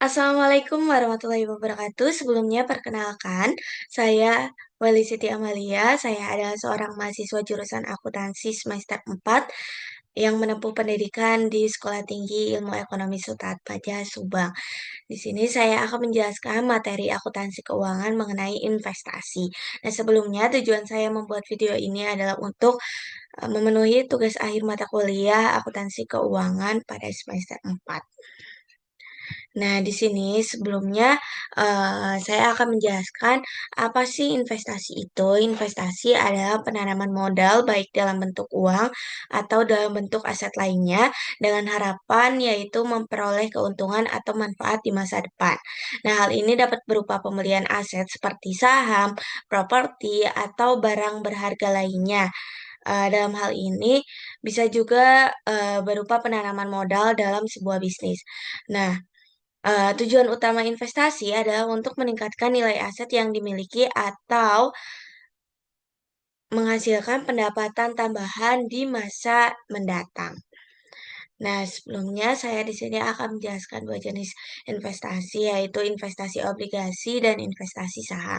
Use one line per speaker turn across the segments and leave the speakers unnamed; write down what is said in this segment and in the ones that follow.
Assalamualaikum warahmatullahi wabarakatuh. Sebelumnya perkenalkan, saya Wali Siti Amalia. Saya adalah seorang mahasiswa jurusan akuntansi semester 4 yang menempuh pendidikan di Sekolah Tinggi Ilmu Ekonomi Sutradja Subang. Di sini saya akan menjelaskan materi akuntansi keuangan mengenai investasi. Nah, sebelumnya tujuan saya membuat video ini adalah untuk memenuhi tugas akhir mata kuliah akuntansi keuangan pada semester 4. Nah, di sini sebelumnya saya akan menjelaskan apa sih investasi itu. Investasi adalah penanaman modal baik dalam bentuk uang atau dalam bentuk aset lainnya dengan harapan yaitu memperoleh keuntungan atau manfaat di masa depan. Nah, hal ini dapat berupa pembelian aset seperti saham, properti, atau barang berharga lainnya. Dalam hal ini bisa juga berupa penanaman modal dalam sebuah bisnis. Nah, tujuan utama investasi adalah untuk meningkatkan nilai aset yang dimiliki atau menghasilkan pendapatan tambahan di masa mendatang. Nah, sebelumnya saya di sini akan menjelaskan dua jenis investasi, yaitu investasi obligasi dan investasi saham.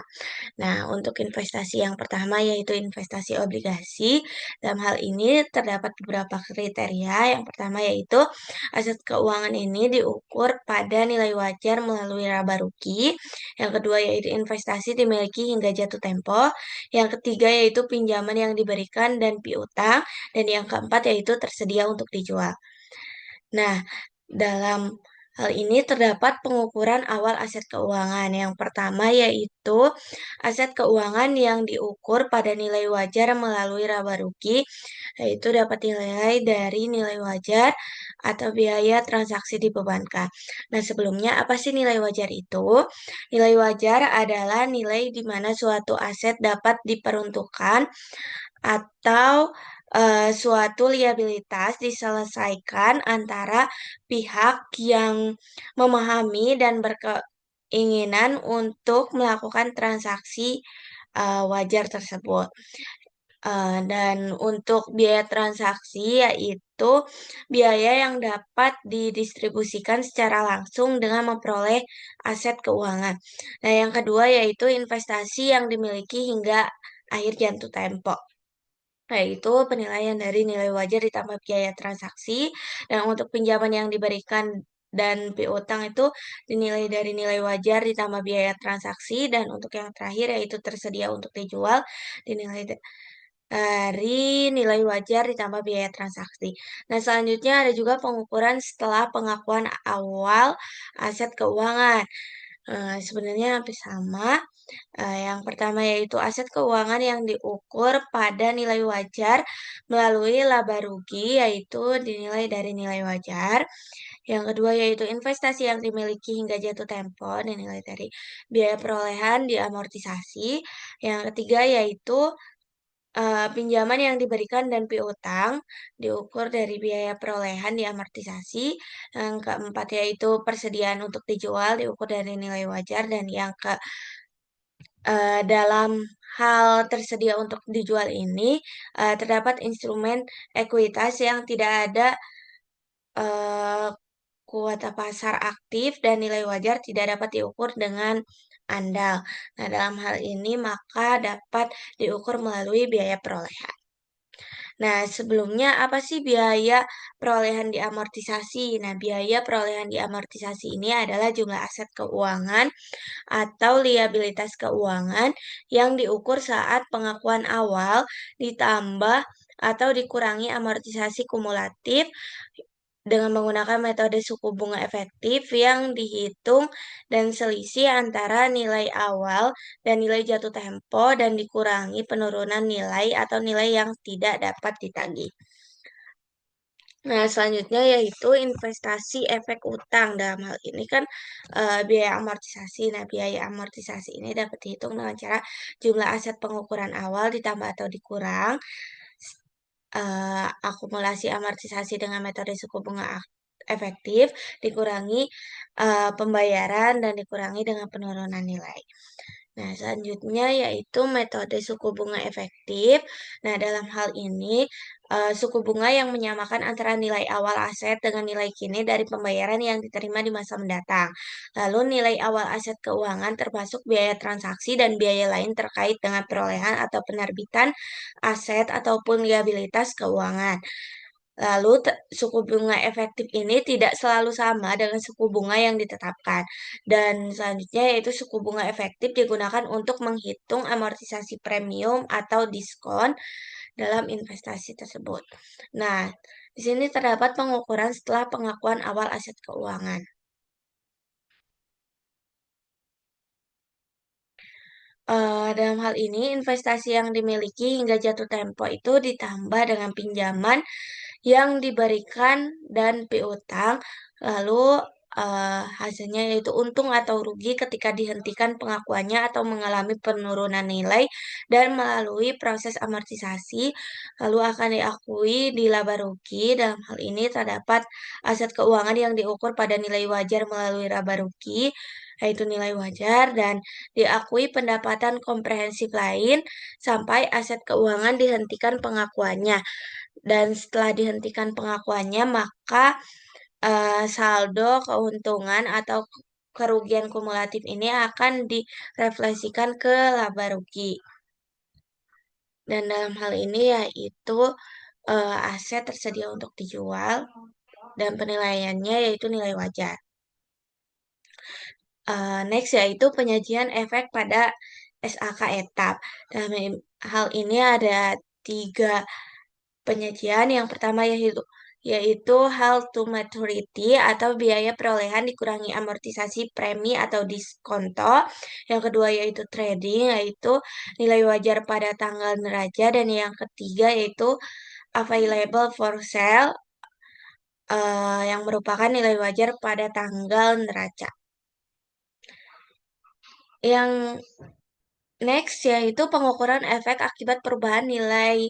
Nah, untuk investasi yang pertama yaitu investasi obligasi. Dalam hal ini terdapat beberapa kriteria. Yang pertama yaitu aset keuangan ini diukur pada nilai wajar melalui laba rugi. Yang kedua yaitu investasi dimiliki hingga jatuh tempo. Yang ketiga yaitu pinjaman yang diberikan dan piutang. Dan yang keempat yaitu tersedia untuk dijual. Nah, dalam hal ini terdapat pengukuran awal aset keuangan. Yang pertama yaitu aset keuangan yang diukur pada nilai wajar melalui laba rugi, yaitu dapat dinilai dari nilai wajar atau biaya transaksi dibebankan. Nah, sebelumnya apa sih nilai wajar itu? Nilai wajar adalah nilai di mana suatu aset dapat diperuntukkan atau suatu liabilitas diselesaikan antara pihak yang memahami dan berkeinginan untuk melakukan transaksi wajar tersebut. Dan untuk biaya transaksi yaitu biaya yang dapat didistribusikan secara langsung dengan memperoleh aset keuangan. Nah, yang kedua yaitu investasi yang dimiliki hingga akhir jatuh tempo, yaitu penilaian dari nilai wajar ditambah biaya transaksi. Dan untuk pinjaman yang diberikan dan piutang itu dinilai dari nilai wajar ditambah biaya transaksi. Dan untuk yang terakhir yaitu tersedia untuk dijual dinilai dari nilai wajar ditambah biaya transaksi. Nah, selanjutnya ada juga pengukuran setelah pengakuan awal aset keuangan. Sebenarnya hampir sama. Yang pertama yaitu aset keuangan yang diukur pada nilai wajar melalui laba rugi, yaitu dinilai dari nilai wajar. Yang kedua yaitu investasi yang dimiliki hingga jatuh tempo, dinilai dari biaya perolehan diamortisasi. Yang ketiga yaitu pinjaman yang diberikan dan piutang diukur dari biaya perolehan diamortisasi. Yang keempat yaitu persediaan untuk dijual diukur dari nilai wajar. Dan yang dalam hal tersedia untuk dijual ini terdapat instrumen ekuitas yang tidak ada eh, kuota pasar aktif dan nilai wajar tidak dapat diukur dengan andal. Nah, dalam hal ini maka dapat diukur melalui biaya perolehan. Nah, sebelumnya apa sih biaya perolehan diamortisasi? Nah, biaya perolehan diamortisasi ini adalah jumlah aset keuangan atau liabilitas keuangan yang diukur saat pengakuan awal ditambah atau dikurangi amortisasi kumulatif dengan menggunakan metode suku bunga efektif yang dihitung dan selisih antara nilai awal dan nilai jatuh tempo dan dikurangi penurunan nilai atau nilai yang tidak dapat ditagih. Nah, selanjutnya yaitu investasi efek utang. Dalam hal ini kan biaya amortisasi. Nah, biaya amortisasi ini dapat dihitung dengan cara jumlah aset pengukuran awal ditambah atau dikurang akumulasi amortisasi dengan metode suku bunga efektif dikurangi pembayaran dan dikurangi dengan penurunan nilai. Nah, selanjutnya yaitu metode suku bunga efektif. Nah, dalam hal ini suku bunga yang menyamakan antara nilai awal aset dengan nilai kini dari pembayaran yang diterima di masa mendatang. Lalu nilai awal aset keuangan termasuk biaya transaksi dan biaya lain terkait dengan perolehan atau penerbitan aset ataupun liabilitas keuangan. Lalu suku bunga efektif ini tidak selalu sama dengan suku bunga yang ditetapkan. Dan selanjutnya yaitu suku bunga efektif digunakan untuk menghitung amortisasi premium atau diskon dalam investasi tersebut. Nah, di sini terdapat pengukuran setelah pengakuan awal aset keuangan. Dalam hal ini, investasi yang dimiliki hingga jatuh tempo itu ditambah dengan pinjaman yang diberikan dan piutang, lalu hasilnya yaitu untung atau rugi ketika dihentikan pengakuannya atau mengalami penurunan nilai dan melalui proses amortisasi, lalu akan diakui di laba rugi. Dalam hal ini terdapat aset keuangan yang diukur pada nilai wajar melalui laba rugi, yaitu nilai wajar, dan diakui pendapatan komprehensif lain sampai aset keuangan dihentikan pengakuannya. Dan setelah dihentikan pengakuannya, maka saldo keuntungan atau kerugian kumulatif ini akan direfleksikan ke laba rugi. Dan dalam hal ini yaitu aset tersedia untuk dijual dan penilaiannya yaitu nilai wajar. Next yaitu penyajian efek pada SAK etap. Dalam hal ini ada 3 penyajian. Yang pertama yaitu held to maturity atau biaya perolehan dikurangi amortisasi premi atau diskonto. Yang kedua yaitu trading, yaitu nilai wajar pada tanggal neraca. Dan yang ketiga yaitu available for sale, yang merupakan nilai wajar pada tanggal neraca. Yang next yaitu pengukuran efek akibat perubahan nilai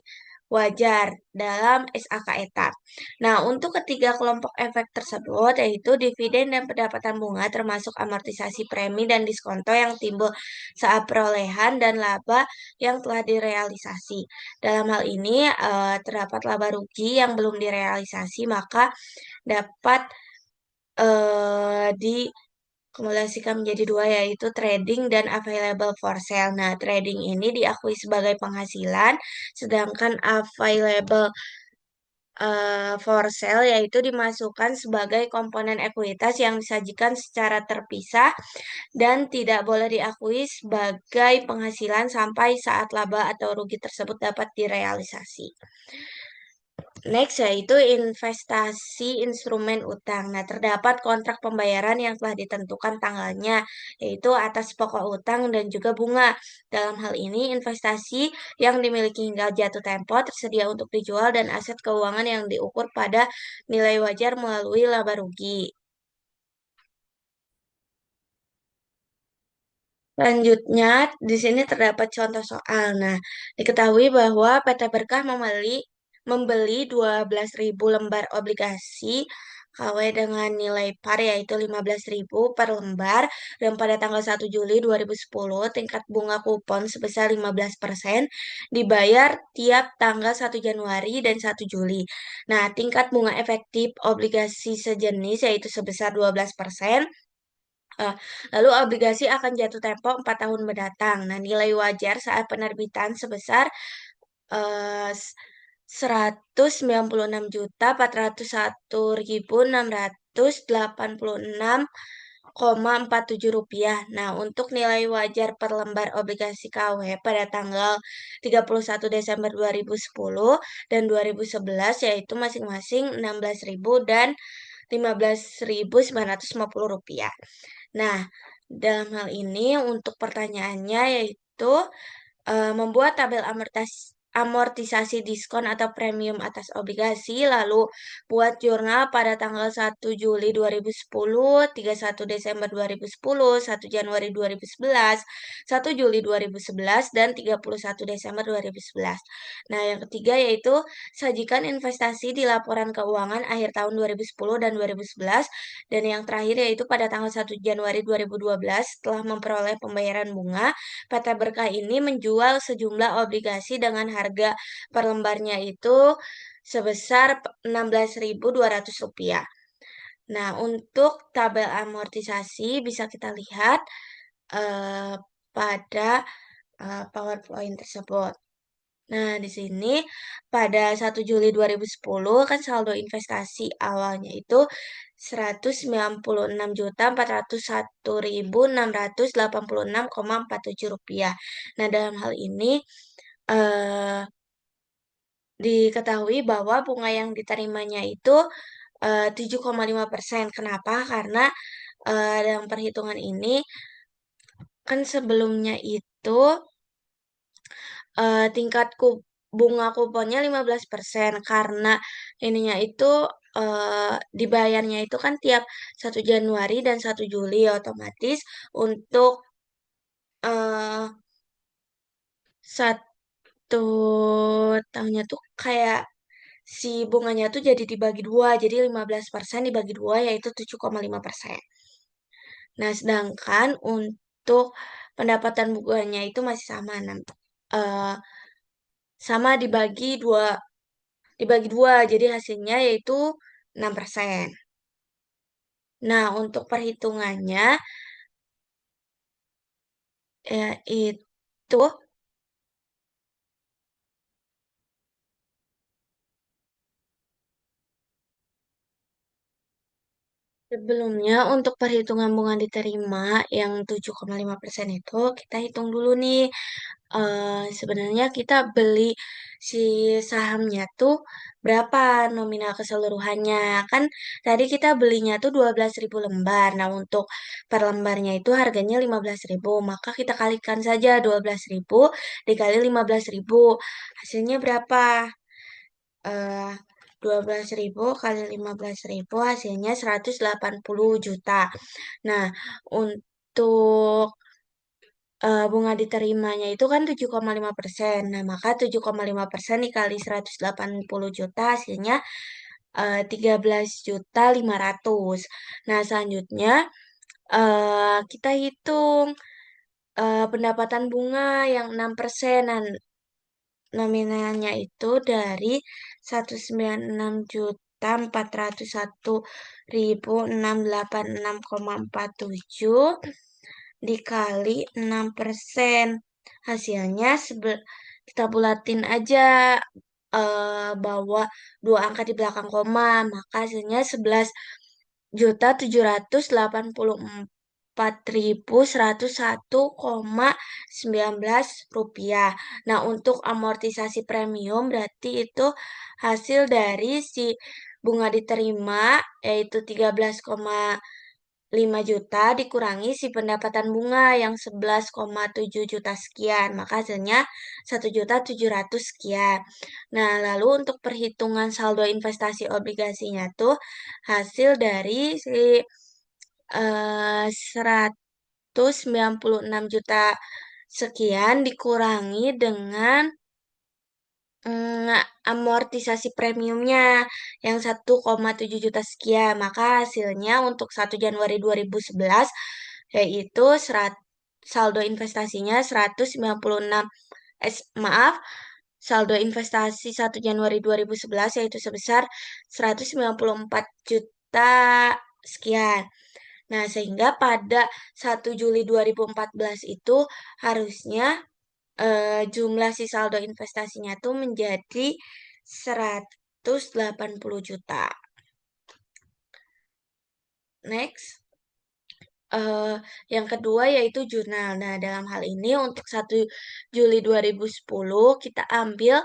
wajar dalam SAK etap. Nah, untuk ketiga kelompok efek tersebut yaitu dividen dan pendapatan bunga termasuk amortisasi premi dan diskonto yang timbul saat perolehan dan laba yang telah direalisasi. Dalam hal ini terdapat laba rugi yang belum direalisasi maka dapat dikumulasikan menjadi 2 yaitu trading dan available for sale. Nah, trading ini diakui sebagai penghasilan, sedangkan available for sale yaitu dimasukkan sebagai komponen ekuitas yang disajikan secara terpisah dan tidak boleh diakui sebagai penghasilan sampai saat laba atau rugi tersebut dapat direalisasi. Next yaitu investasi instrumen utang. Nah, terdapat kontrak pembayaran yang telah ditentukan tanggalnya, yaitu atas pokok utang dan juga bunga. Dalam hal ini, investasi yang dimiliki hingga jatuh tempo tersedia untuk dijual dan aset keuangan yang diukur pada nilai wajar melalui laba rugi. Selanjutnya, di sini terdapat contoh soal. Nah, diketahui bahwa PT Berkah membeli 12.000 lembar obligasi KW dengan nilai par yaitu 15.000 per lembar dan pada tanggal 1 Juli 2010 tingkat bunga kupon sebesar 15% dibayar tiap tanggal 1 Januari dan 1 Juli. Nah, tingkat bunga efektif obligasi sejenis yaitu sebesar 12%. Eh, Lalu obligasi akan jatuh tempo 4 tahun mendatang. Nah, nilai wajar saat penerbitan sebesar eh, 196.401.686,47 rupiah. Nah, untuk nilai wajar per lembar obligasi KW pada tanggal 31 Desember 2010 dan 2011 yaitu masing-masing 16.000 dan 15.950 rupiah. Nah, dalam hal ini untuk pertanyaannya yaitu membuat tabel amortisasi diskon atau premium atas obligasi, lalu buat jurnal pada tanggal 1 Juli 2010, 31 Desember 2010, 1 Januari 2011, 1 Juli 2011, dan 31 Desember 2011. Nah, yang ketiga yaitu sajikan investasi di laporan keuangan akhir tahun 2010 dan 2011, dan yang terakhir yaitu pada tanggal 1 Januari 2012 setelah memperoleh pembayaran bunga, PT Berkah ini menjual sejumlah obligasi dengan harga per lembarnya itu sebesar Rp16.200. Nah, untuk tabel amortisasi bisa kita lihat eh, pada PowerPoint tersebut. Nah, di sini pada 1 Juli 2010 kan saldo investasi awalnya itu Rp196.401.686,47. Nah, dalam hal ini eh, diketahui bahwa bunga yang diterimanya itu 7,5%. Kenapa? Karena dalam perhitungan ini kan sebelumnya itu tingkat bunga kuponnya 15% karena ininya itu dibayarnya itu kan tiap 1 Januari dan 1 Juli, otomatis untuk eh, satu tahunnya tuh kayak si bunganya tuh jadi dibagi dua, jadi 15% dibagi dua yaitu 7,5%. Nah, sedangkan untuk pendapatan bunganya itu masih sama, eh, sama dibagi dua, jadi hasilnya yaitu 6%. Nah, untuk perhitungannya yaitu sebelumnya untuk perhitungan bunga diterima yang 7,5% itu kita hitung dulu nih. Sebenarnya kita beli si sahamnya tuh berapa nominal keseluruhannya. Kan tadi kita belinya tuh 12.000 lembar. Nah, untuk per lembarnya itu harganya 15.000. Maka kita kalikan saja 12.000 dikali 15.000. Hasilnya berapa? eh 12.000 kali 15.000 hasilnya 180 juta. Nah, untuk bunga diterimanya itu kan 7,5%. Nah, maka 7,5% dikali 180 juta hasilnya 13.500.000. Nah, selanjutnya kita hitung pendapatan bunga yang 6%. Nah, nominalnya itu dari 199.401.686,47 dikali 6%. Hasilnya kita bulatin aja bahwa dua angka di belakang koma, maka hasilnya 11.784.101,19 rupiah. Nah, untuk amortisasi premium berarti itu hasil dari si bunga diterima yaitu 13,5 juta dikurangi si pendapatan bunga yang 11,7 juta sekian. Maka hasilnya 1.700.000 sekian. Nah, lalu untuk perhitungan saldo investasi obligasinya tuh hasil dari si 196 juta sekian dikurangi dengan amortisasi premiumnya yang 1,7 juta sekian. Maka hasilnya untuk 1 Januari 2011 yaitu saldo investasinya 196 maaf, saldo investasi 1 Januari 2011 yaitu sebesar 194 juta sekian. Nah, sehingga pada 1 Juli 2014 itu harusnya jumlah si saldo investasinya tuh menjadi 180 juta. Next, eh, yang kedua yaitu jurnal. Nah, dalam hal ini untuk 1 Juli 2010 kita ambil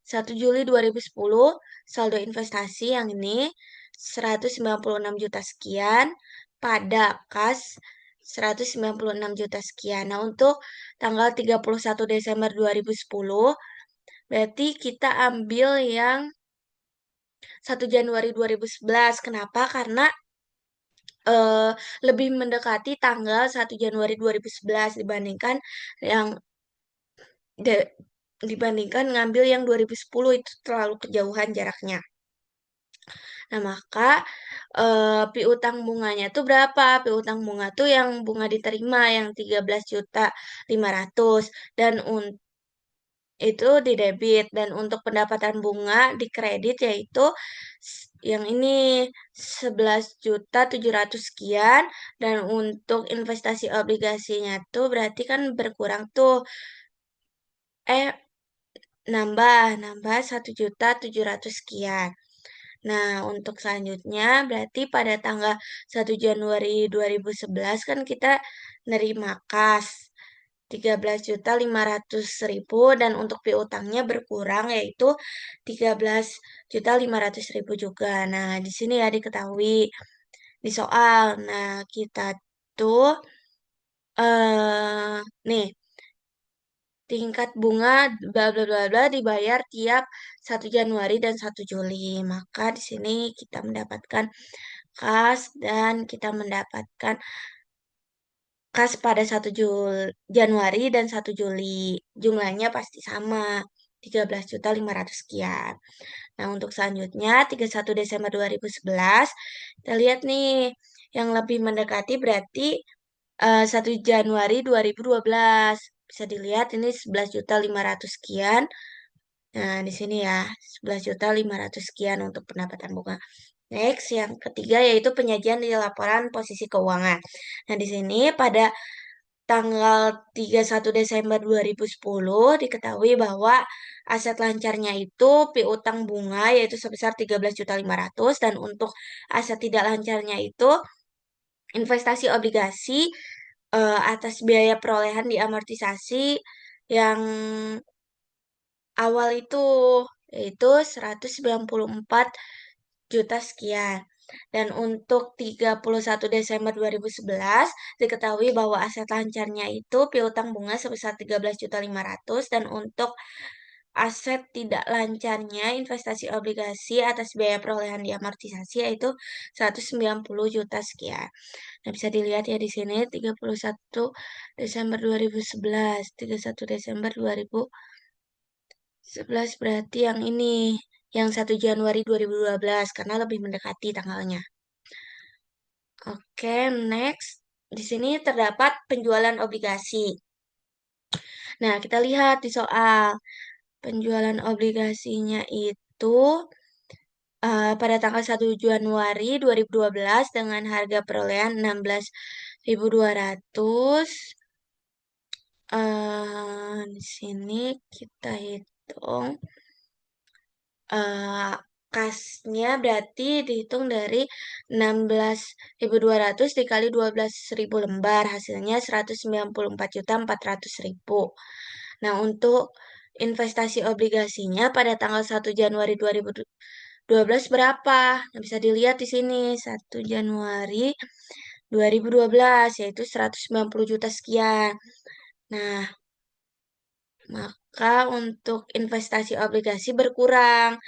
1 Juli 2010 saldo investasi yang ini 196 juta sekian pada kas 196 juta sekian. Nah, untuk tanggal 31 Desember 2010 berarti kita ambil yang 1 Januari 2011. Kenapa? Karena eh, lebih mendekati tanggal 1 Januari 2011 yang de- dibandingkan ngambil yang 2010 itu terlalu kejauhan jaraknya. Nah, maka piutang bunganya tuh berapa? Piutang bunga tuh yang bunga diterima yang 13.500.000 dan itu di debit, dan untuk pendapatan bunga di kredit yaitu yang ini 11.700.000 sekian, dan untuk investasi obligasinya tuh berarti kan berkurang tuh, eh nambah nambah 1.700.000 sekian. Nah, untuk selanjutnya berarti pada tanggal 1 Januari 2011 kan kita nerima kas 13.500.000, dan untuk piutangnya berkurang yaitu 13.500.000 juga. Nah, di sini ya diketahui di soal. Nah, kita tuh nih, tingkat bunga bla bla bla bla dibayar tiap 1 Januari dan 1 Juli. Maka di sini kita mendapatkan kas, dan kita mendapatkan kas pada 1 Januari dan 1 Juli. Jumlahnya pasti sama, 13.500.000 sekian. Nah, untuk selanjutnya 31 Desember 2011, kita lihat nih yang lebih mendekati berarti 1 Januari 2012. Bisa dilihat ini 11.500.000 sekian. Nah, di sini ya, 11.500.000 sekian untuk pendapatan bunga. Next, yang ketiga yaitu penyajian di laporan posisi keuangan. Nah, di sini pada tanggal 31 Desember 2010 diketahui bahwa aset lancarnya itu piutang bunga yaitu sebesar 13.500.000, dan untuk aset tidak lancarnya itu investasi obligasi atas biaya perolehan diamortisasi yang awal itu yaitu 194 juta sekian. Dan untuk 31 Desember 2011 diketahui bahwa aset lancarnya itu piutang bunga sebesar 13.500.000, dan untuk aset tidak lancarnya investasi obligasi atas biaya perolehan diamortisasi yaitu 190 juta sekian. Nah, bisa dilihat ya di sini 31 Desember 2011, 31 Desember 2011 berarti yang ini, yang 1 Januari 2012 karena lebih mendekati tanggalnya. Oke, next. Di sini terdapat penjualan obligasi. Nah, kita lihat di soal penjualan obligasinya itu pada tanggal 1 Januari 2012 dengan harga perolehan 16.200. Di sini kita hitung eh, kasnya berarti dihitung dari 16.200 dikali 12.000 lembar, hasilnya 194.400.000. Nah, untuk investasi obligasinya pada tanggal 1 Januari 2012 berapa? Nah, bisa dilihat di sini 1 Januari 2012 yaitu 190 juta sekian. Nah, maka untuk investasi obligasi berkurang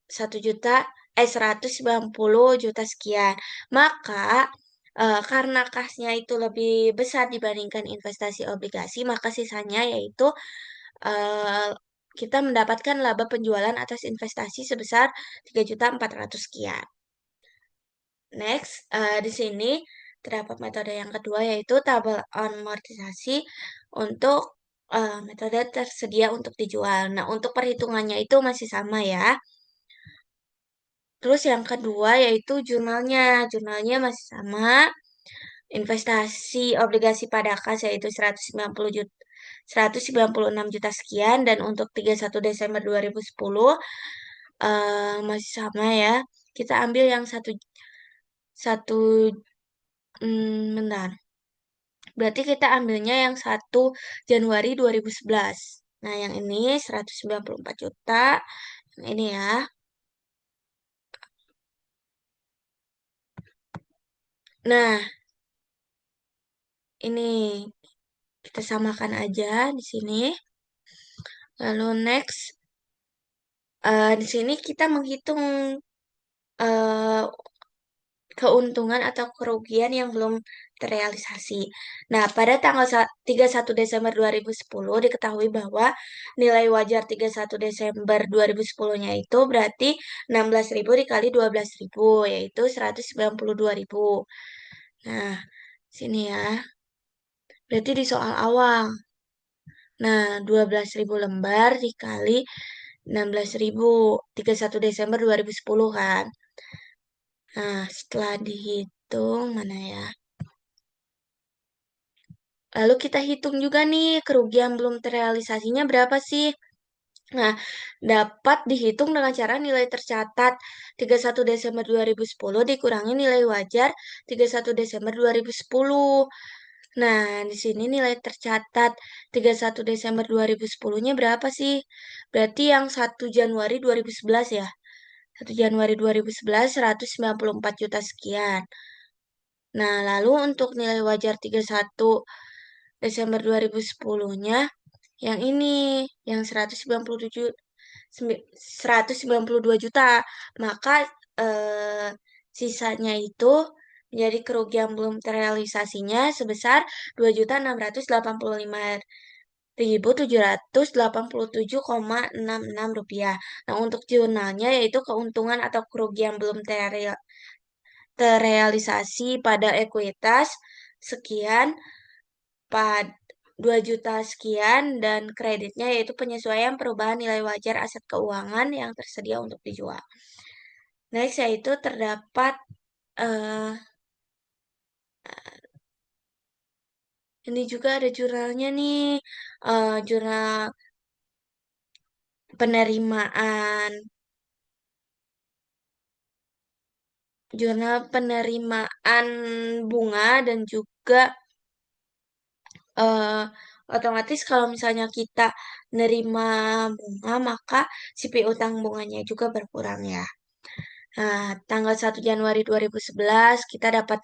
190 juta sekian. Maka karena kasnya itu lebih besar dibandingkan investasi obligasi, maka sisanya yaitu eh, kita mendapatkan laba penjualan atas investasi sebesar 3.400.000 sekian. Next, di sini terdapat metode yang kedua yaitu tabel amortisasi untuk metode tersedia untuk dijual. Nah, untuk perhitungannya itu masih sama ya. Terus yang kedua yaitu jurnalnya. Jurnalnya masih sama. Investasi obligasi pada kas yaitu 190 juta, 196 juta sekian, dan untuk 31 Desember 2010 masih sama ya. Kita ambil yang satu satu bentar. Berarti kita ambilnya yang 1 Januari 2011. Nah, yang ini 194 juta. Yang ini ya. Nah, ini kita samakan aja di sini. Lalu next, di sini kita menghitung eh, keuntungan atau kerugian yang belum terrealisasi. Nah, pada tanggal 31 Desember 2010 diketahui bahwa nilai wajar 31 Desember 2010-nya itu berarti 16.000 dikali 12.000 yaitu 192.000. Nah, sini ya. Berarti di soal awal. Nah, 12.000 lembar dikali 16.000, 31 Desember 2010 kan. Nah, setelah dihitung, mana ya? Lalu kita hitung juga nih, kerugian belum terrealisasinya berapa sih? Nah, dapat dihitung dengan cara nilai tercatat 31 Desember 2010 dikurangi nilai wajar 31 Desember 2010. Nah, di sini nilai tercatat 31 Desember 2010-nya berapa sih? Berarti yang 1 Januari 2011 ya. 1 Januari 2011 194 juta sekian. Nah, lalu untuk nilai wajar 31 Desember 2010-nya yang ini, yang 192 juta. Maka sisanya itu menjadi kerugian belum terrealisasinya sebesar 2.688.787,66 rupiah. Nah, untuk jurnalnya yaitu keuntungan atau kerugian belum terrealisasi pada ekuitas sekian, pad 2 juta sekian, dan kreditnya yaitu penyesuaian perubahan nilai wajar aset keuangan yang tersedia untuk dijual. Next yaitu terdapat eh, ini juga ada jurnalnya nih, jurnal penerimaan, bunga, dan juga eh, otomatis kalau misalnya kita nerima bunga maka si piutang bunganya juga berkurang ya. Nah, tanggal 1 Januari 2011 kita dapat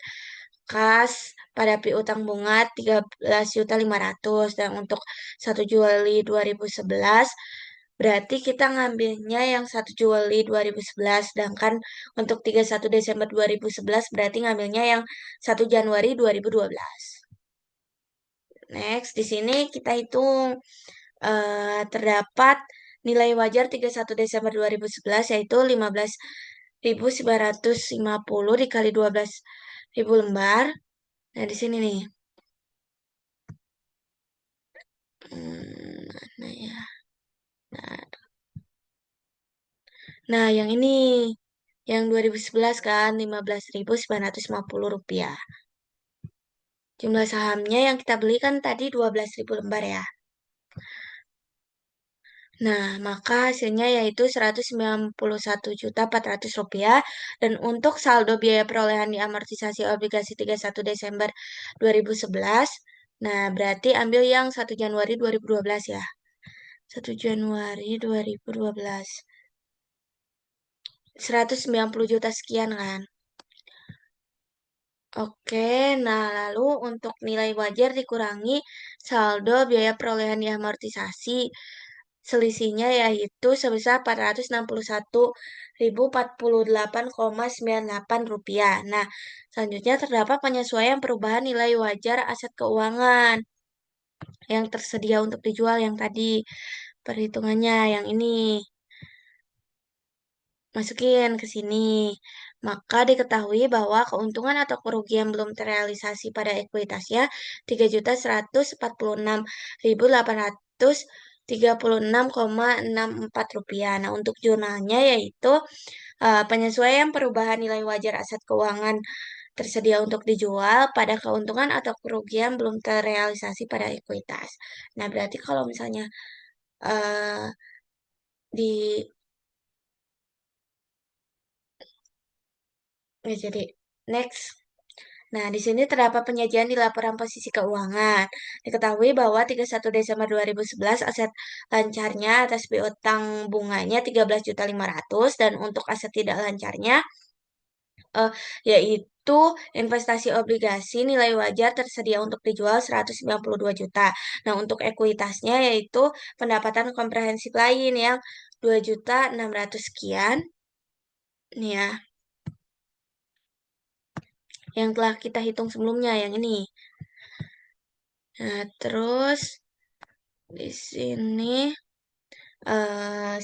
kas pada piutang bunga 13.500.000, dan untuk 1 Juli 2011 berarti kita ngambilnya yang 1 Juli 2011, sedangkan untuk 31 Desember 2011 berarti ngambilnya yang 1 Januari 2012. Next, di sini kita hitung terdapat nilai wajar 31 Desember 2011 yaitu 15.950 dikali 12.000 lembar. Nah, di sini nih. Mana ya? Nah, yang ini. Yang 2011 kan, 15.950 rupiah. Jumlah sahamnya yang kita beli kan tadi 12.000 lembar ya. Nah, maka hasilnya yaitu 191.400.000 rupiah, dan untuk saldo biaya perolehan di amortisasi obligasi 31 Desember 2011, nah berarti ambil yang 1 Januari 2012 ya. 1 Januari 2012. 190 juta sekian kan. Oke, nah lalu untuk nilai wajar dikurangi saldo biaya perolehan di amortisasi. Selisihnya yaitu sebesar 461.048,98 rupiah. Nah, selanjutnya terdapat penyesuaian perubahan nilai wajar aset keuangan yang tersedia untuk dijual yang tadi perhitungannya yang ini. Masukin ke sini. Maka diketahui bahwa keuntungan atau kerugian belum terrealisasi pada ekuitasnya 3.146.836,64 rupiah. Nah, untuk jurnalnya yaitu penyesuaian perubahan nilai wajar aset keuangan tersedia untuk dijual pada keuntungan atau kerugian belum terrealisasi pada ekuitas. Nah, berarti kalau misalnya eh, di ya, jadi next. Nah, di sini terdapat penyajian di laporan posisi keuangan. Diketahui bahwa 31 Desember 2011 aset lancarnya atas piutang bunganya 13.500.000, dan untuk aset tidak lancarnya eh, yaitu investasi obligasi nilai wajar tersedia untuk dijual 192 juta. Nah, untuk ekuitasnya yaitu pendapatan komprehensif lain yang 2.600.000 sekian. Nih ya, yang telah kita hitung sebelumnya yang ini. Nah, terus di sini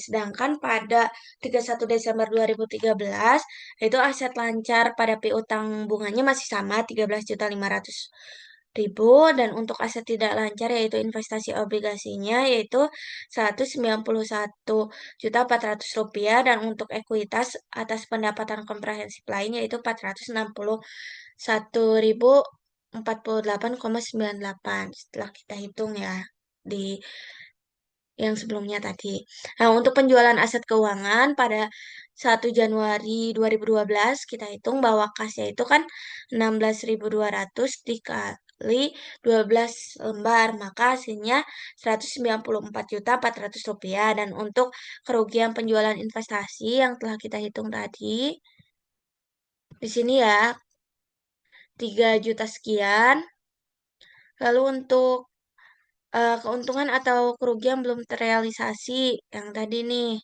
sedangkan pada 31 Desember 2013 itu aset lancar pada piutang bunganya masih sama 13.500.000 ribu, dan untuk aset tidak lancar yaitu investasi obligasinya yaitu Rp191.400.000, dan untuk ekuitas atas pendapatan komprehensif lain yaitu Rp461.048,98 setelah kita hitung ya di yang sebelumnya tadi. Nah, untuk penjualan aset keuangan pada 1 Januari 2012 kita hitung bahwa kasnya itu kan 16.200 dikali 12 lembar, maka hasilnya Rp194.400.000. Dan untuk kerugian penjualan investasi yang telah kita hitung tadi, di sini ya 3 juta sekian. Lalu untuk keuntungan atau kerugian belum terrealisasi yang tadi nih.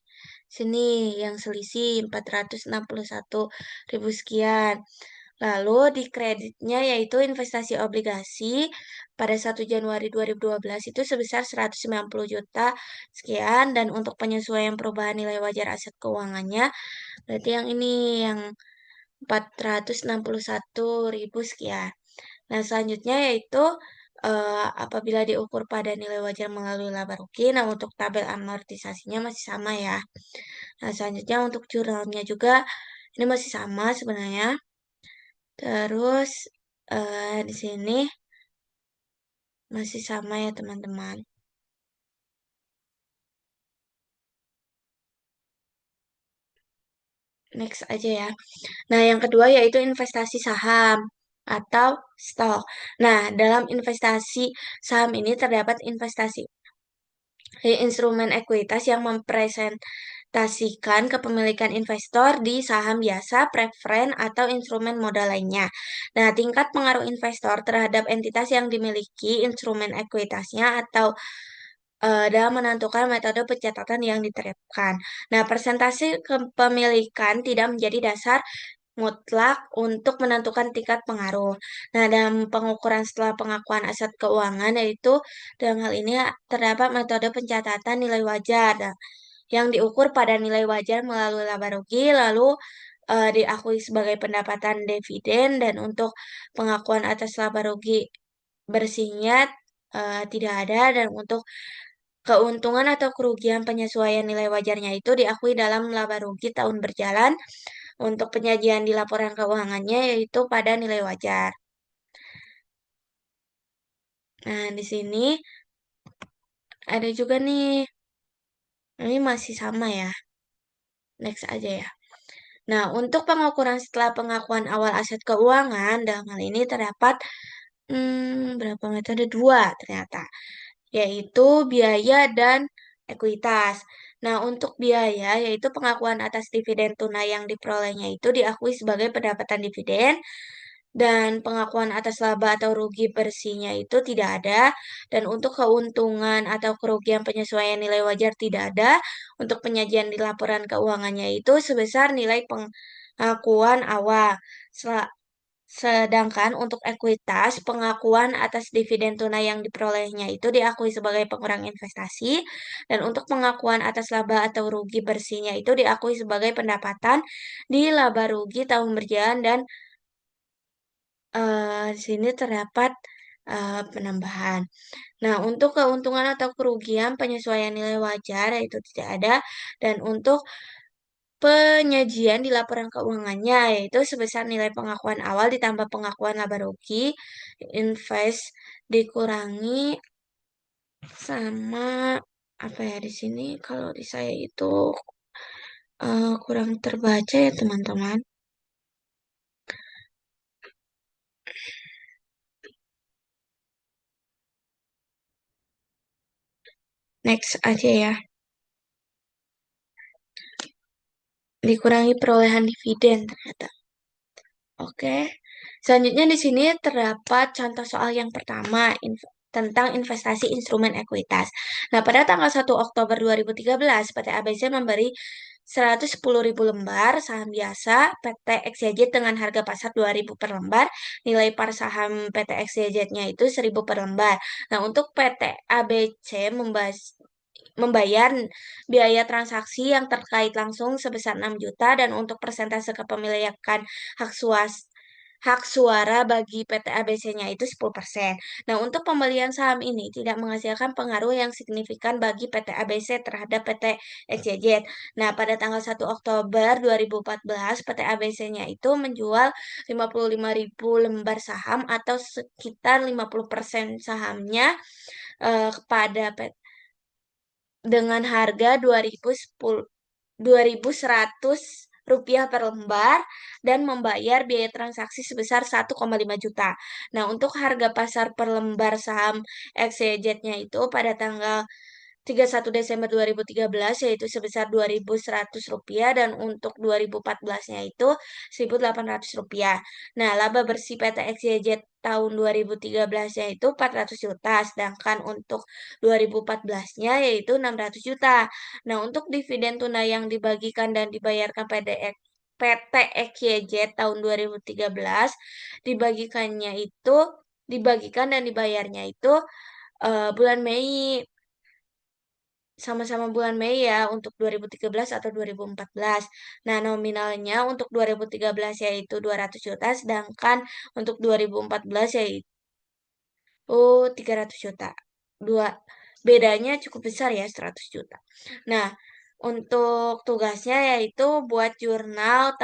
Sini yang selisih 461.000 sekian. Lalu di kreditnya yaitu investasi obligasi pada 1 Januari 2012 itu sebesar 190 juta sekian, dan untuk penyesuaian perubahan nilai wajar aset keuangannya berarti yang ini yang 461.000 sekian. Nah, selanjutnya yaitu apabila diukur pada nilai wajar melalui laba rugi, nah untuk tabel amortisasinya masih sama ya. Nah, selanjutnya untuk jurnalnya juga ini masih sama sebenarnya. Terus di sini masih sama ya teman-teman. Next aja ya. Nah, yang kedua yaitu investasi saham atau stok. Nah, dalam investasi saham ini terdapat investasi instrumen ekuitas yang mempresentasikan kepemilikan investor di saham biasa, preferen, atau instrumen modal lainnya. Nah, tingkat pengaruh investor terhadap entitas yang dimiliki instrumen ekuitasnya atau dalam menentukan metode pencatatan yang diterapkan. Nah, persentase kepemilikan tidak menjadi dasar mutlak untuk menentukan tingkat pengaruh. Nah, dalam pengukuran setelah pengakuan aset keuangan yaitu dalam hal ini terdapat metode pencatatan nilai wajar yang diukur pada nilai wajar melalui laba rugi, lalu diakui sebagai pendapatan dividen, dan untuk pengakuan atas laba rugi bersihnya tidak ada, dan untuk keuntungan atau kerugian penyesuaian nilai wajarnya itu diakui dalam laba rugi tahun berjalan untuk penyajian di laporan keuangannya yaitu pada nilai wajar. Nah, di sini ada juga nih, ini masih sama ya. Next aja ya. Nah, untuk pengukuran setelah pengakuan awal aset keuangan, dalam hal ini terdapat berapa metode? Dua ternyata, yaitu biaya dan ekuitas. Nah, untuk biaya, yaitu pengakuan atas dividen tunai yang diperolehnya itu diakui sebagai pendapatan dividen, dan pengakuan atas laba atau rugi bersihnya itu tidak ada, dan untuk keuntungan atau kerugian penyesuaian nilai wajar tidak ada, untuk penyajian di laporan keuangannya itu sebesar nilai pengakuan awal. Sedangkan untuk ekuitas, pengakuan atas dividen tunai yang diperolehnya itu diakui sebagai pengurang investasi, dan untuk pengakuan atas laba atau rugi bersihnya itu diakui sebagai pendapatan di laba rugi tahun berjalan, dan di sini terdapat penambahan. Nah, untuk keuntungan atau kerugian penyesuaian nilai wajar itu tidak ada, dan untuk penyajian di laporan keuangannya yaitu sebesar nilai pengakuan awal ditambah pengakuan laba rugi invest dikurangi sama apa ya, di sini kalau di saya itu kurang terbaca ya teman-teman. Next aja ya. Dikurangi perolehan dividen ternyata. Oke. Selanjutnya di sini terdapat contoh soal yang pertama tentang investasi instrumen ekuitas. Nah, pada tanggal 1 Oktober 2013, PT ABC memberi 110.000 lembar saham biasa PT XYZ dengan harga pasar 2.000 per lembar. Nilai par saham PT XYZ-nya itu 1.000 per lembar. Nah, untuk PT ABC membayar biaya transaksi yang terkait langsung sebesar 6 juta, dan untuk persentase kepemilikan hak hak suara bagi PT ABC-nya itu 10%. Nah, untuk pembelian saham ini tidak menghasilkan pengaruh yang signifikan bagi PT ABC terhadap PT XYZ. Nah, pada tanggal 1 Oktober 2014, PT ABC-nya itu menjual 55.000 lembar saham atau sekitar 50% sahamnya kepada PT dengan harga 2.100 rupiah per lembar dan membayar biaya transaksi sebesar 1,5 juta. Nah, untuk harga pasar per lembar saham XYZ-nya itu pada tanggal 31 Desember 2013 yaitu sebesar Rp2.100 dan untuk 2014-nya itu Rp1.800. Nah, laba bersih PT XYZ tahun 2013-nya itu 400 juta, sedangkan untuk 2014-nya yaitu 600 juta. Nah, untuk dividen tunai yang dibagikan dan dibayarkan PT XYZ tahun 2013 dibagikan dan dibayarnya itu bulan Mei, sama-sama bulan Mei ya untuk 2013 atau 2014. Nah, nominalnya untuk 2013 yaitu 200 juta, sedangkan untuk 2014 yaitu 300 juta. Dua, bedanya cukup besar ya, 100 juta. Nah, untuk tugasnya yaitu buat jurnal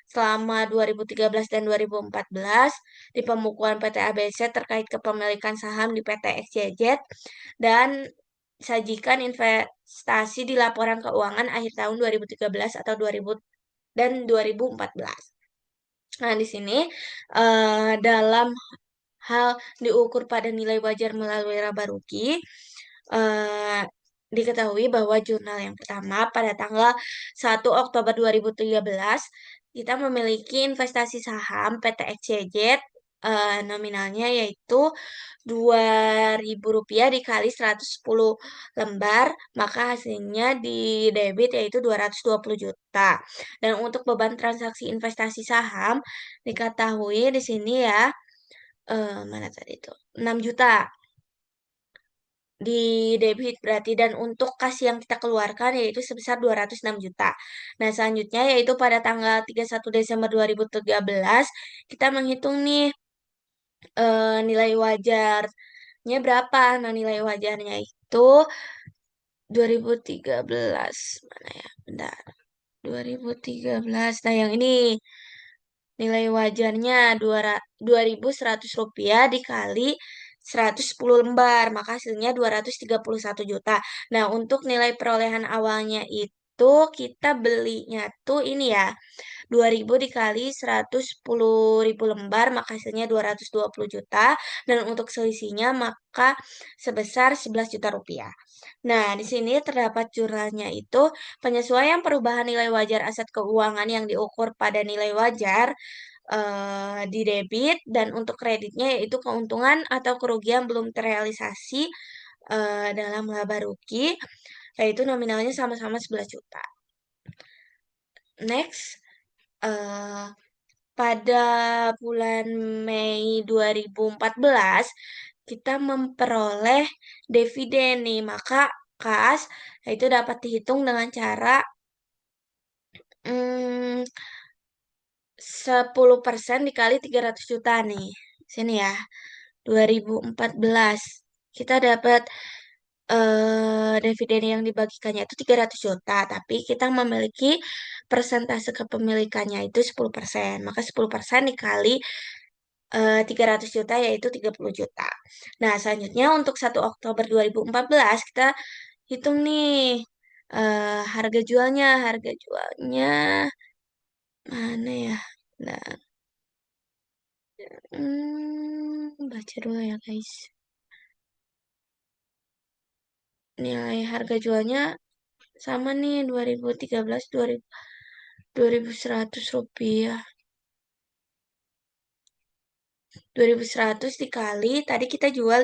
selama 2013 dan 2014 di pembukuan PT ABC terkait kepemilikan saham di PT XYZ dan sajikan investasi di laporan keuangan akhir tahun 2013 atau 2014. Nah, di sini dalam hal diukur pada nilai wajar melalui laba rugi, eh, diketahui bahwa jurnal yang pertama pada tanggal 1 Oktober 2013 kita memiliki investasi saham PT XYZ nominalnya yaitu Rp2.000 dikali 110 lembar, maka hasilnya di debit yaitu 220 juta. Dan untuk beban transaksi investasi saham diketahui di sini ya, mana tadi itu? 6 juta di debit berarti, dan untuk kas yang kita keluarkan yaitu sebesar 206 juta. Nah, selanjutnya yaitu pada tanggal 31 Desember 2013 kita menghitung nih nilai wajarnya berapa. Nah, nilai wajarnya itu 2013 mana ya? Bentar. 2013. Nah, yang ini nilai wajarnya Rp2.100 dikali 110 lembar, maka hasilnya 231 juta. Nah, untuk nilai perolehan awalnya itu kita belinya tuh ini ya, 2.000 dikali 110.000 lembar, maka hasilnya 220 juta. Dan untuk selisihnya maka sebesar 11 juta rupiah. Nah, di sini terdapat jurnalnya itu penyesuaian perubahan nilai wajar aset keuangan yang diukur pada nilai wajar di debit, dan untuk kreditnya yaitu keuntungan atau kerugian belum terrealisasi dalam laba rugi, yaitu nominalnya sama-sama 11 juta. Next, eh, pada bulan Mei 2014 kita memperoleh dividen nih, maka kas itu dapat dihitung dengan cara 10% dikali 300 juta nih. Sini ya. 2014 kita dapat dividen yang dibagikannya itu 300 juta, tapi kita memiliki persentase kepemilikannya itu 10%. Maka 10% dikali 300 juta yaitu 30 juta. Nah, selanjutnya untuk 1 Oktober 2014 kita hitung nih harga jualnya. Harga jualnya mana ya? Nah, baca dulu ya guys. Nilai harga jualnya sama nih 2013 Rp2.100. 2.100 dikali tadi kita jual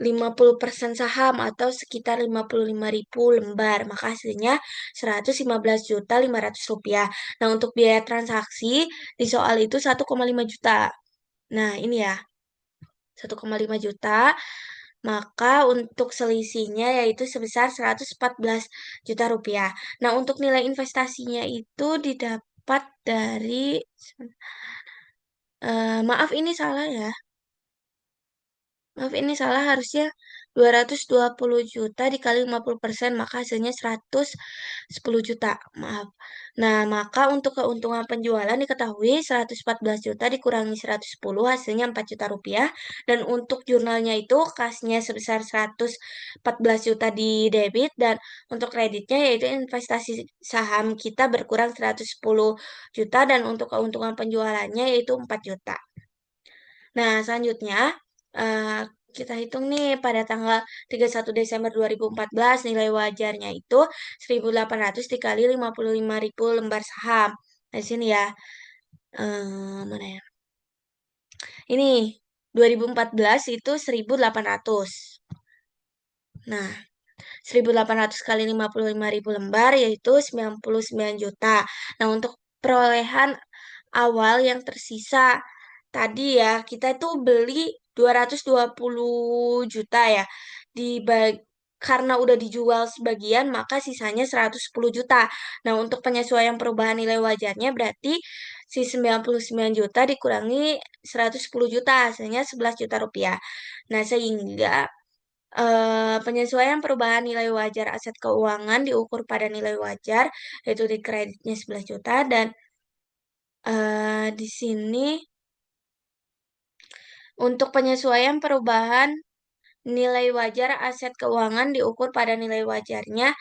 50% saham atau sekitar 55.000 lembar, maka hasilnya Rp115.500. Nah, untuk biaya transaksi di soal itu 1,5 juta. Nah, ini ya, 1,5 juta. Maka untuk selisihnya yaitu sebesar 114 juta rupiah. Nah, untuk nilai investasinya itu didapat dari Maaf ini salah ya. Maaf, ini salah, harusnya 220 juta dikali 50%, maka hasilnya 110 juta. Maaf. Nah, maka untuk keuntungan penjualan diketahui 114 juta dikurangi 110, hasilnya 4 juta rupiah. Dan untuk jurnalnya itu kasnya sebesar 114 juta di debit, dan untuk kreditnya yaitu investasi saham kita berkurang 110 juta, dan untuk keuntungan penjualannya yaitu 4 juta. Nah, selanjutnya eh, kita hitung nih pada tanggal 31 Desember 2014 nilai wajarnya itu 1.800 dikali 55.000 lembar saham. Nah, di sini ya. Mana ya? Ini 2014 itu 1.800. Nah, 1.800 kali 55.000 lembar yaitu 99 juta. Nah, untuk perolehan awal yang tersisa tadi ya, kita itu beli 220 juta ya. Karena udah dijual sebagian, maka sisanya 110 juta. Nah, untuk penyesuaian perubahan nilai wajarnya berarti si 99 juta dikurangi 110 juta, hasilnya 11 juta rupiah. Nah, sehingga penyesuaian perubahan nilai wajar aset keuangan diukur pada nilai wajar, yaitu di kreditnya 11 juta, dan di sini untuk penyesuaian perubahan nilai wajar aset keuangan diukur pada nilai wajarnya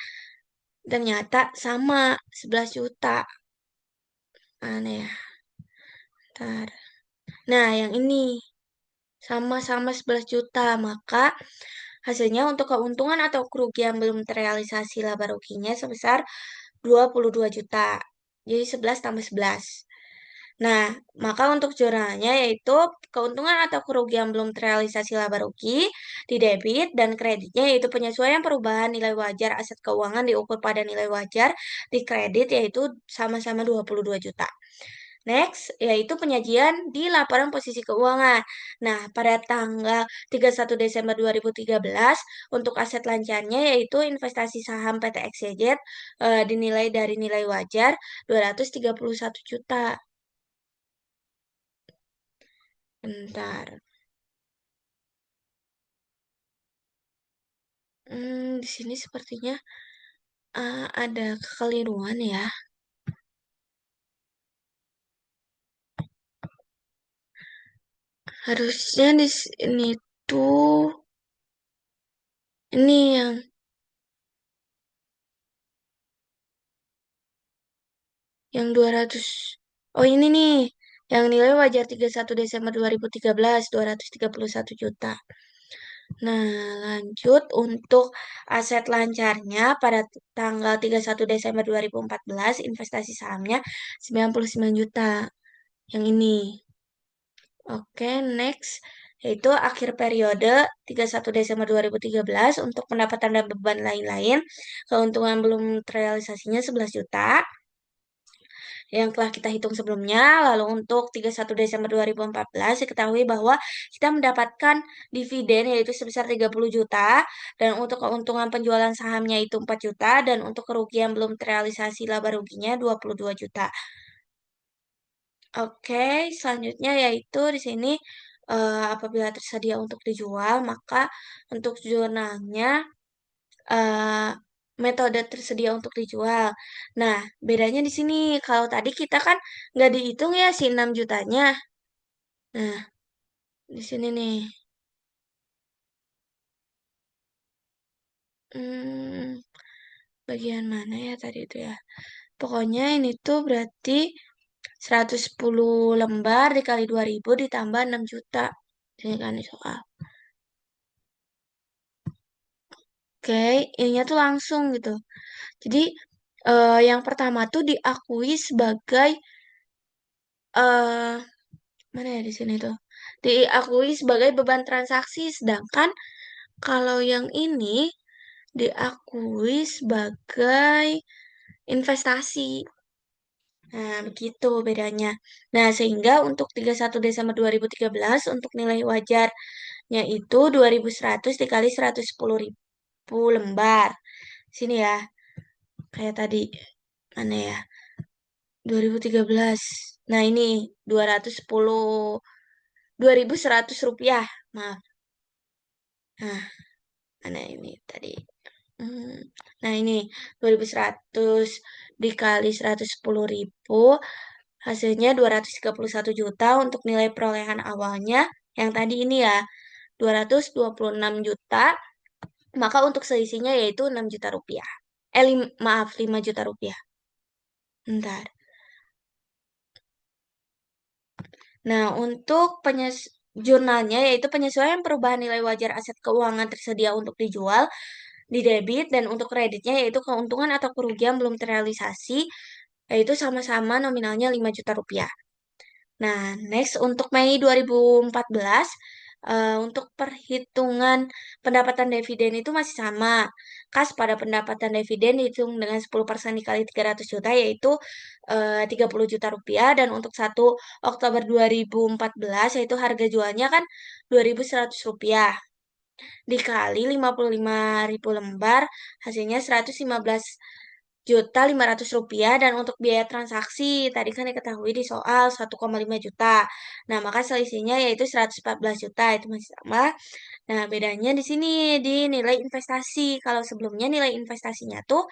ternyata sama 11 juta. Mana ya? Ntar. Nah, yang ini sama-sama 11 juta, maka hasilnya untuk keuntungan atau kerugian belum terrealisasi laba ruginya sebesar 22 juta. Jadi 11 tambah 11. Nah, maka untuk jurnalnya yaitu keuntungan atau kerugian belum terrealisasi laba rugi di debit, dan kreditnya yaitu penyesuaian perubahan nilai wajar aset keuangan diukur pada nilai wajar di kredit yaitu sama-sama 22 juta. Next, yaitu penyajian di laporan posisi keuangan. Nah, pada tanggal 31 Desember 2013, untuk aset lancarnya yaitu investasi saham PT XYZ dinilai dari nilai wajar 231 juta. Bentar. Di sini sepertinya ada kekeliruan ya. Harusnya di sini tuh ini yang 200. Oh, ini nih. Yang nilai wajar 31 Desember 2013 231 juta. Nah, lanjut untuk aset lancarnya pada tanggal 31 Desember 2014 investasi sahamnya 99 juta. Yang ini. Oke, next yaitu akhir periode 31 Desember 2013 untuk pendapatan dan beban lain-lain. Keuntungan belum terrealisasinya 11 juta yang telah kita hitung sebelumnya. Lalu untuk 31 Desember 2014 diketahui bahwa kita mendapatkan dividen yaitu sebesar 30 juta, dan untuk keuntungan penjualan sahamnya itu 4 juta, dan untuk kerugian belum terrealisasi laba ruginya 22 juta. Oke, selanjutnya yaitu di sini apabila tersedia untuk dijual, maka untuk jurnalnya eh, metode tersedia untuk dijual. Nah, bedanya di sini kalau tadi kita kan nggak dihitung ya si 6 jutanya. Nah, di sini nih. Hmm, bagian mana ya tadi itu ya? Pokoknya ini tuh berarti 110 lembar dikali 2.000 ditambah 6 juta. Ini kan soal. Oke, ininya tuh langsung gitu. Jadi yang pertama tuh diakui sebagai eh mana ya di sini tuh? Diakui sebagai beban transaksi, sedangkan kalau yang ini diakui sebagai investasi. Nah, begitu bedanya. Nah, sehingga untuk 31 Desember 2013 untuk nilai wajarnya itu 2.100 dikali 110.000 lembar. Sini ya, kayak tadi. Mana ya? 2013. Nah, ini 2.100 rupiah. Maaf. Nah, mana ini tadi? Hmm, Nah, ini 2.100 dikali 110.000, hasilnya 231 juta untuk nilai perolehan awalnya. Yang tadi ini ya, 226 juta, maka untuk selisihnya yaitu 6 juta rupiah. Maaf, 5 juta rupiah. Bentar. Nah, untuk jurnalnya yaitu penyesuaian perubahan nilai wajar aset keuangan tersedia untuk dijual di debit, dan untuk kreditnya yaitu keuntungan atau kerugian belum terrealisasi, yaitu sama-sama nominalnya 5 juta rupiah. Nah, next untuk Mei 2014, untuk perhitungan pendapatan dividen itu masih sama. Kas pada pendapatan dividen dihitung dengan 10% dikali 300 juta, yaitu 30 juta rupiah. Dan untuk 1 Oktober 2014, yaitu harga jualnya kan 2.100 rupiah. Dikali 55.000 lembar, hasilnya 115.500.000. Dan untuk biaya transaksi tadi kan diketahui di soal 1,5 juta. Nah, maka selisihnya yaitu 114 juta, itu masih sama. Nah, bedanya di sini di nilai investasi. Kalau sebelumnya nilai investasinya tuh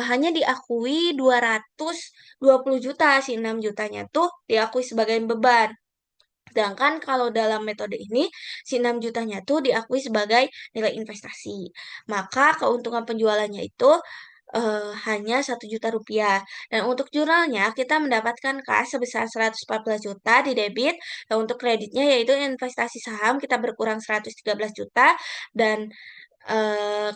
hanya diakui 220 juta, si 6 jutanya tuh diakui sebagai beban. Sedangkan kalau dalam metode ini, si 6 jutanya tuh diakui sebagai nilai investasi. Maka keuntungan penjualannya itu hanya 1 juta rupiah. Dan untuk jurnalnya, kita mendapatkan kas sebesar 114 juta di debit. Dan untuk kreditnya yaitu investasi saham, kita berkurang 113 juta. Dan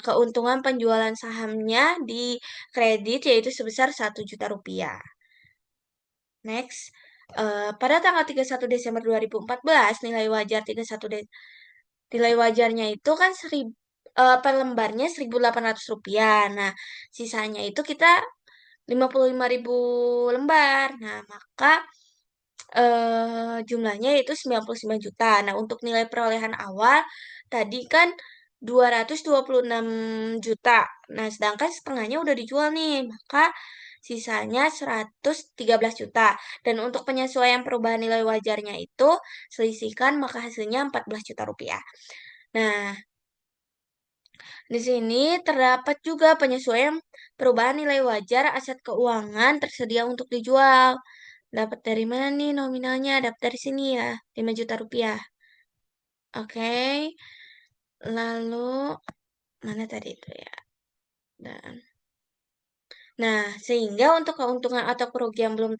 keuntungan penjualan sahamnya di kredit yaitu sebesar 1 juta rupiah. Next, pada tanggal 31 Desember 2014, nilai wajarnya itu kan per lembarnya 1.800 rupiah. Nah, sisanya itu kita 55.000 lembar. Nah, maka jumlahnya itu 99 juta. Nah, untuk nilai perolehan awal tadi kan 226 juta. Nah, sedangkan setengahnya udah dijual nih, maka sisanya 113 juta. Dan untuk penyesuaian perubahan nilai wajarnya itu selisihkan, maka hasilnya 14 juta rupiah. Nah, di sini terdapat juga penyesuaian perubahan nilai wajar aset keuangan tersedia untuk dijual. Dapat dari mana nih nominalnya? Dapat dari sini ya, 5 juta rupiah. Oke, lalu mana tadi itu ya? Dan, nah, sehingga untuk keuntungan atau kerugian belum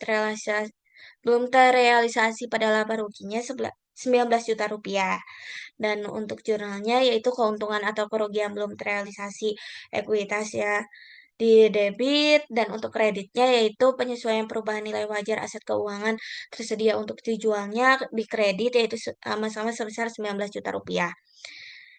terrealisasi pada laba ruginya 19 juta rupiah. Dan untuk jurnalnya yaitu keuntungan atau kerugian belum terrealisasi ekuitas ya di debit. Dan untuk kreditnya yaitu penyesuaian perubahan nilai wajar aset keuangan tersedia untuk dijualnya di kredit, yaitu sama-sama sebesar 19 juta rupiah.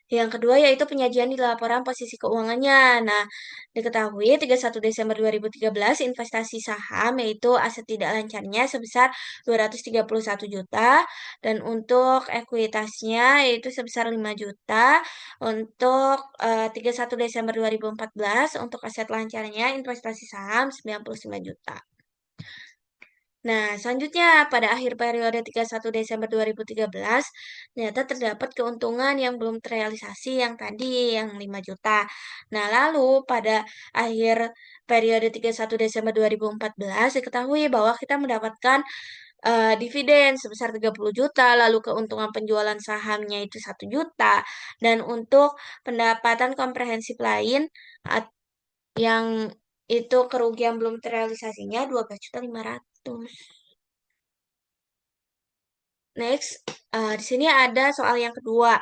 Yang kedua yaitu penyajian di laporan posisi keuangannya. Nah, diketahui 31 Desember 2013 investasi saham yaitu aset tidak lancarnya sebesar 231 juta, dan untuk ekuitasnya yaitu sebesar 5 juta. Untuk 31 Desember 2014 untuk aset lancarnya investasi saham 99 juta. Nah, selanjutnya pada akhir periode 31 Desember 2013, ternyata terdapat keuntungan yang belum terrealisasi yang tadi, yang 5 juta. Nah, lalu pada akhir periode 31 Desember 2014, diketahui bahwa kita mendapatkan dividen sebesar 30 juta, lalu keuntungan penjualan sahamnya itu 1 juta, dan untuk pendapatan komprehensif lain at- yang itu kerugian belum terrealisasinya 12.500.000. Next, di sini ada soal yang kedua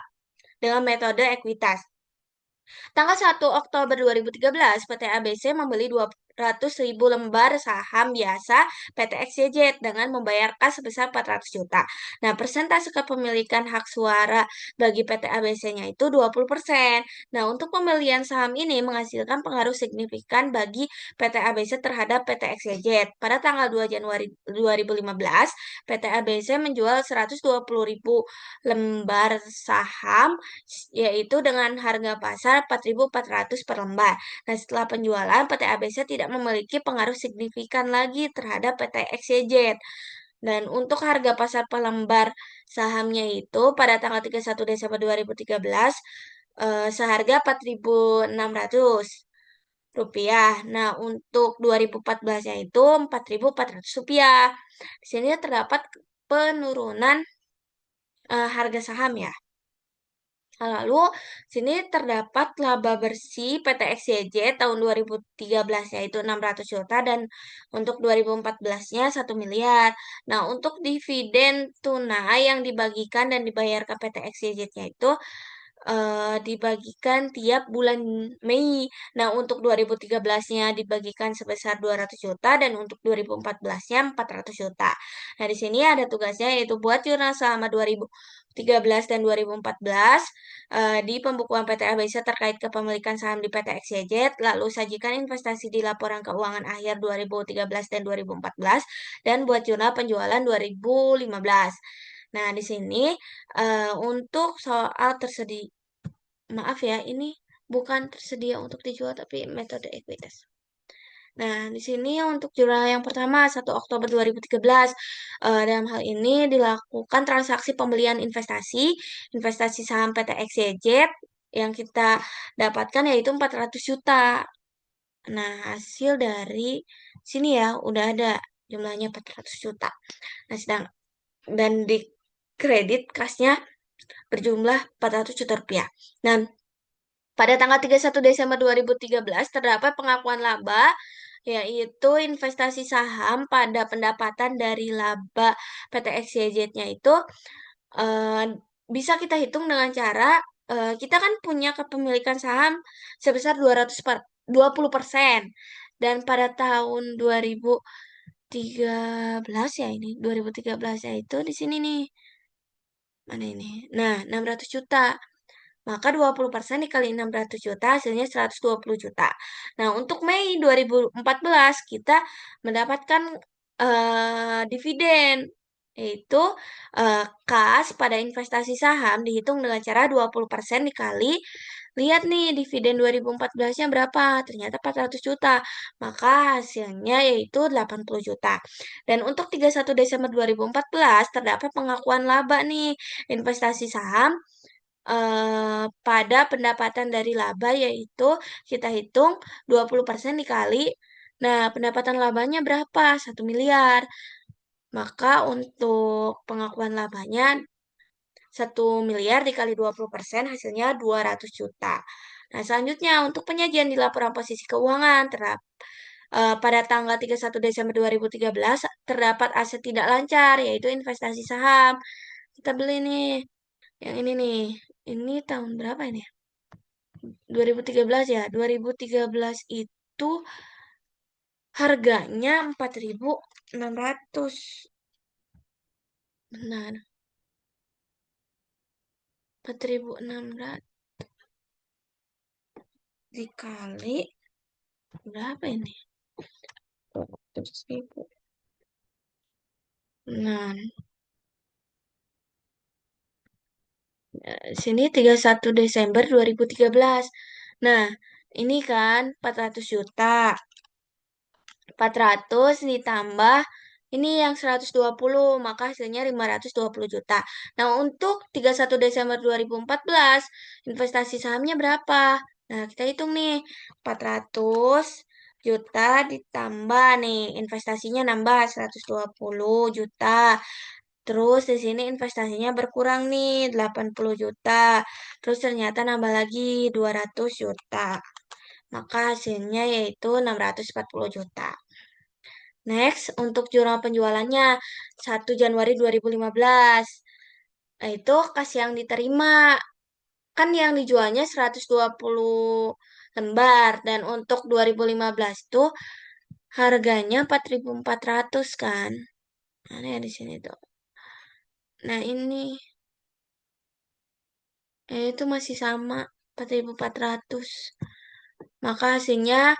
dengan metode ekuitas. Tanggal 1 Oktober 2013, PT ABC membeli 200.000 lembar saham biasa PT XYZ dengan membayar kas sebesar 400 juta. Nah, persentase kepemilikan hak suara bagi PT ABC-nya itu 20%. Nah, untuk pembelian saham ini menghasilkan pengaruh signifikan bagi PT ABC terhadap PT XYZ. Pada tanggal 2 Januari 2015, PT ABC menjual 120.000 lembar saham yaitu dengan harga pasar 4.400 per lembar. Nah, setelah penjualan, PT ABC tidak tidak memiliki pengaruh signifikan lagi terhadap PT XYZ. Dan untuk harga pasar per lembar sahamnya itu pada tanggal 31 Desember 2013 seharga 4.600 rupiah. Nah, untuk 2014-nya itu 4.400 rupiah. Di sini terdapat penurunan harga saham ya. Lalu, sini terdapat laba bersih PT XYZ tahun 2013 yaitu 600 juta dan untuk 2014-nya 1 miliar. Nah, untuk dividen tunai yang dibagikan dan dibayar ke PT XYZ-nya itu dibagikan tiap bulan Mei. Nah, untuk 2013-nya dibagikan sebesar 200 juta dan untuk 2014-nya 400 juta. Nah, di sini ada tugasnya yaitu buat jurnal selama 2013 dan 2014 di pembukuan PT Absa terkait kepemilikan saham di PT XYZ, lalu sajikan investasi di laporan keuangan akhir 2013 dan 2014 dan buat jurnal penjualan 2015. Nah, di sini untuk soal tersedia, maaf ya, ini bukan tersedia untuk dijual tapi metode ekuitas. Nah, di sini untuk jurnal yang pertama 1 Oktober 2013. Dalam hal ini dilakukan transaksi pembelian investasi saham PT XYZ yang kita dapatkan yaitu 400 juta. Nah, hasil dari sini ya udah ada jumlahnya 400 juta. Nah, dan di kredit kasnya berjumlah 400 juta rupiah. Nah, pada tanggal 31 Desember 2013 terdapat pengakuan laba yaitu investasi saham pada pendapatan dari laba PT XYZ-nya itu eh, bisa kita hitung dengan cara kita kan punya kepemilikan saham sebesar 20% dan pada tahun 2013 ya ini 2013 ya itu di sini nih. Mana ini? Nah, 600 juta. Maka 20% dikali 600 juta hasilnya 120 juta. Nah, untuk Mei 2014 kita mendapatkan dividen yaitu kas pada investasi saham dihitung dengan cara 20% dikali lihat nih dividen 2014-nya berapa? Ternyata 400 juta. Maka hasilnya yaitu 80 juta. Dan untuk 31 Desember 2014 terdapat pengakuan laba nih investasi saham pada pendapatan dari laba yaitu kita hitung 20% dikali. Nah, pendapatan labanya berapa? 1 miliar. Maka untuk pengakuan labanya 1 miliar dikali 20% hasilnya 200 juta. Nah, selanjutnya untuk penyajian di laporan posisi keuangan pada tanggal 31 Desember 2013 terdapat aset tidak lancar yaitu investasi saham. Kita beli nih yang ini nih. Ini tahun berapa ini? 2013 ya. 2013 itu harganya 4.600. Benar. 4.600 dikali berapa ini? 100.000. Nah, sini 31 Desember 2013. Nah, ini kan 400 juta. 400 ditambah ini yang 120, maka hasilnya 520 juta. Nah, untuk 31 Desember 2014, investasi sahamnya berapa? Nah, kita hitung nih, 400 juta ditambah nih, investasinya nambah 120 juta. Terus di sini investasinya berkurang nih, 80 juta. Terus ternyata nambah lagi 200 juta. Maka hasilnya yaitu 640 juta. Next, untuk jurnal penjualannya 1 Januari 2015. Nah, itu kas yang diterima. Kan yang dijualnya 120 lembar. Dan untuk 2015 tuh harganya 4.400 kan. Mana ya di sini tuh. Nah, ini. Itu masih sama 4.400. Maka hasilnya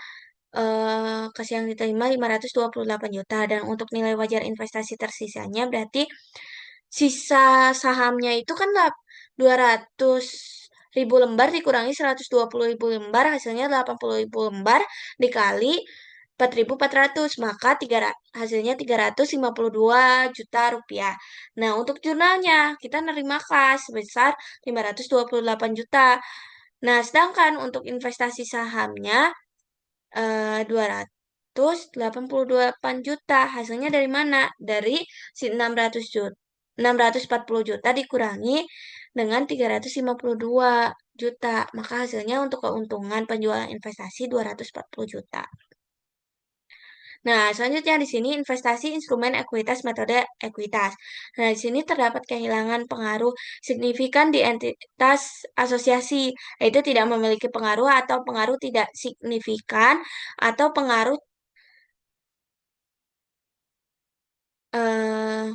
kas yang diterima 528 juta dan untuk nilai wajar investasi tersisanya berarti sisa sahamnya itu kan 200.000 lembar dikurangi 120.000 lembar hasilnya 80.000 lembar dikali 4.400, maka hasilnya 352 juta rupiah. Nah, untuk jurnalnya kita nerima kas sebesar 528 juta. Nah, sedangkan untuk investasi sahamnya 288 juta. Hasilnya dari mana? Dari si 600 juta. 640 juta dikurangi dengan 352 juta. Maka hasilnya untuk keuntungan penjualan investasi 240 juta. Nah, selanjutnya di sini investasi instrumen ekuitas metode ekuitas. Nah, di sini terdapat kehilangan pengaruh signifikan di entitas asosiasi, yaitu tidak memiliki pengaruh atau pengaruh tidak signifikan atau pengaruh eh,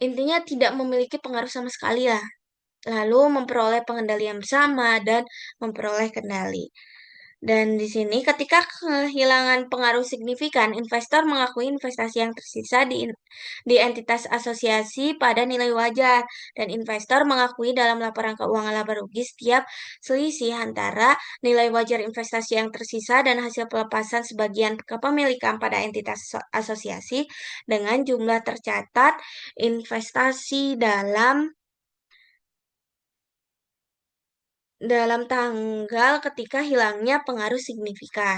intinya tidak memiliki pengaruh sama sekali lah. Lalu memperoleh pengendalian bersama dan memperoleh kendali. Dan di sini ketika kehilangan pengaruh signifikan, investor mengakui investasi yang tersisa di entitas asosiasi pada nilai wajar dan investor mengakui dalam laporan keuangan laba rugi setiap selisih antara nilai wajar investasi yang tersisa dan hasil pelepasan sebagian kepemilikan pada entitas asosiasi dengan jumlah tercatat investasi dalam tanggal ketika hilangnya pengaruh signifikan.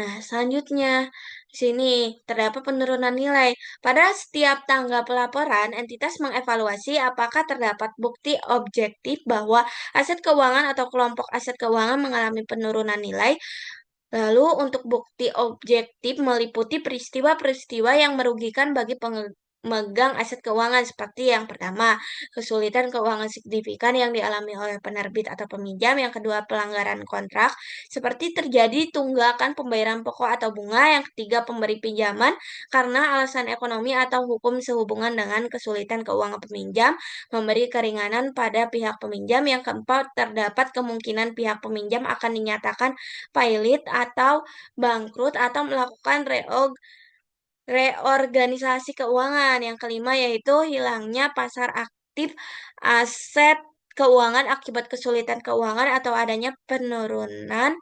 Nah, selanjutnya di sini terdapat penurunan nilai. Pada setiap tanggal pelaporan, entitas mengevaluasi apakah terdapat bukti objektif bahwa aset keuangan atau kelompok aset keuangan mengalami penurunan nilai. Lalu untuk bukti objektif meliputi peristiwa-peristiwa yang merugikan bagi pemegang aset keuangan seperti yang pertama, kesulitan keuangan signifikan yang dialami oleh penerbit atau peminjam, yang kedua, pelanggaran kontrak seperti terjadi tunggakan pembayaran pokok atau bunga, yang ketiga, pemberi pinjaman karena alasan ekonomi atau hukum sehubungan dengan kesulitan keuangan peminjam, memberi keringanan pada pihak peminjam, yang keempat, terdapat kemungkinan pihak peminjam akan dinyatakan pailit atau bangkrut atau melakukan reorganisasi keuangan. Yang kelima yaitu hilangnya pasar aktif aset keuangan akibat kesulitan keuangan atau adanya penurunan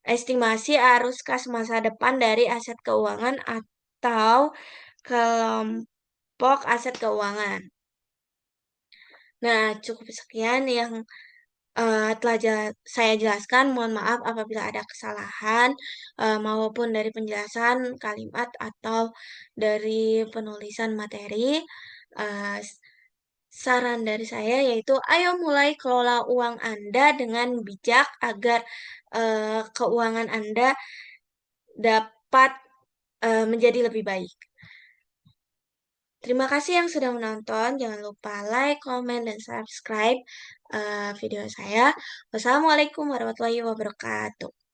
estimasi arus kas masa depan dari aset keuangan atau kelompok aset keuangan. Nah, cukup sekian yang telah saya jelaskan. Mohon maaf apabila ada kesalahan maupun dari penjelasan kalimat atau dari penulisan materi. Eh, Saran dari saya yaitu ayo mulai kelola uang Anda dengan bijak agar keuangan Anda dapat menjadi lebih baik. Terima kasih yang sudah menonton. Jangan lupa like, comment, dan subscribe video saya. Wassalamualaikum warahmatullahi wabarakatuh.